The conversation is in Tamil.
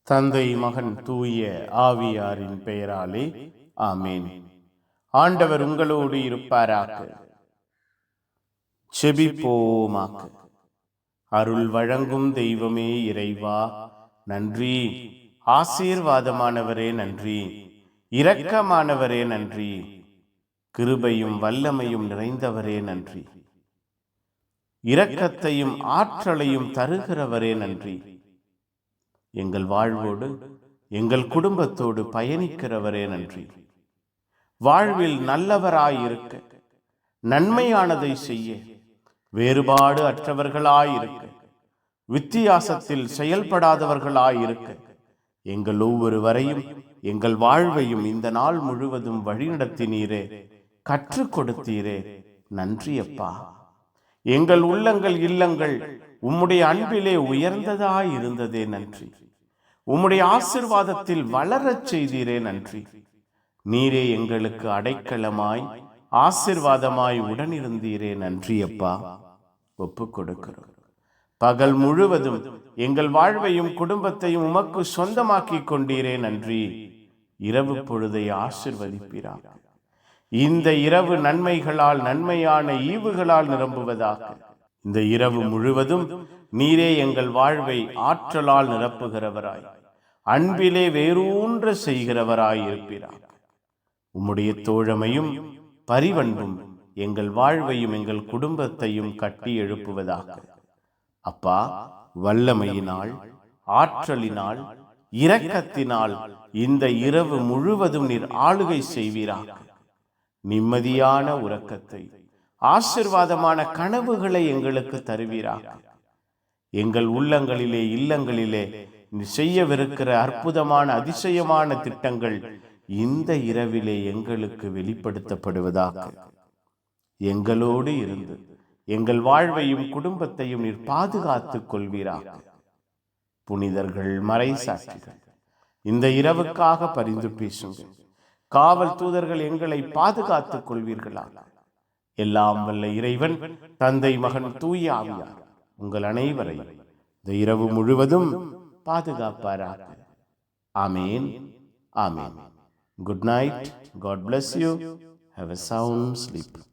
தந்தை, மகன், தூய ஆவியாரின் பெயராலே ஆமேன். ஆண்டவர் உங்களோடு இருப்பாராக. செபிப்போமாக. அருள் வழங்கும் தெய்வமே இறைவா நன்றி. ஆசீர்வாதமானவரே நன்றி. இரக்கமானவரே நன்றி. கிருபையும் வல்லமையும் நிறைந்தவரே நன்றி. இரக்கத்தையும் ஆற்றலையும் தருகிறவரே நன்றி. எங்கள் வாழ்வோடு எங்கள் குடும்பத்தோடு பயணிக்கிறவரே நன்றி. வாழ்வில் நல்லவராயிருக்க, நன்மையானதை செய்ய, வேறுபாடு அற்றவர்களாயிருக்க, வித்தியாசத்தில் செயல்படாதவர்களாயிருக்க, எங்கள் ஒவ்வொருவரையும் எங்கள் வாழ்வையும் இந்த நாள் முழுவதும் வழிநடத்தினீரே, கற்றுக் கொடுத்தீரே. நன்றி அப்பா. எங்கள் உள்ளங்கள் இல்லங்கள் உம்முடைய அன்பிலே உயர்ந்ததாயிருந்ததே நன்றி. உம்முடைய ஆசிர்வாதத்தில் வளரச் செய்தீரே நன்றி. நீரே எங்களுக்கு அடைக்கலமாய் ஆசிர்வாதமாய் உடனிருந்தீரே நன்றி அப்பா. ஒப்புக் கொடுக்கிறோம். பகல் முழுவதும் எங்கள் வாழ்வையும் குடும்பத்தையும் உமக்கு சொந்தமாக்கி கொண்டீரே நன்றி. இரவு பொழுதை ஆசிர்வதிப்பீராக. இந்த இரவு நன்மைகளால், நன்மையான ஈவுகளால் நிரம்புவதாக. இந்த இரவு முழுவதும் நீரே எங்கள் வாழ்வை ஆற்றலால் நிரப்புகிறவராய், அன்பிலே வேரூன்ற செய்கிறவராய் இருப்பீராக. உம்முடைய தோழமையும் பரிவன்பும் எங்கள் வாழ்வையும் எங்கள் குடும்பத்தையும் கட்டி எழுப்புவதாக. அப்பா, வல்லமையினால், ஆற்றலினால், இரக்கத்தினால் இந்த இரவு முழுவதும் நீர் ஆளுகை செய்வீராக. நிம்மதியான உறக்கத்தை, ஆசிர்வாதமான கனவுகளை எங்களுக்கு தருவீராக. எங்கள் உள்ளங்களிலே இல்லங்களிலே செய்யவிருக்கிற அற்புதமான அதிசயமான திட்டங்கள் இந்த இரவிலே எங்களுக்கு வெளிப்படுத்தப்படுவதாக. எங்களோடு இருந்து எங்கள் வாழ்வையும் குடும்பத்தையும் நீர் பாதுகாத்துக் கொள்வீராக. புனிதர்கள், மறை சாட்சிகள் இந்த இரவுக்காக பரிந்து பேசுங்கள். காவல் தூதர்கள் எங்களை பாதுகாத்துக் கொள்வீர்களாக. எல்லாம் வல்ல இறைவன் தந்தை, மகன், தூய ஆவியார் உங்கள் அனைவரையும் இந்த இரவு முழுவதும் பாதுகாப்பாராக. Amen. Amen. Good night. God bless you. Have a sound sleep.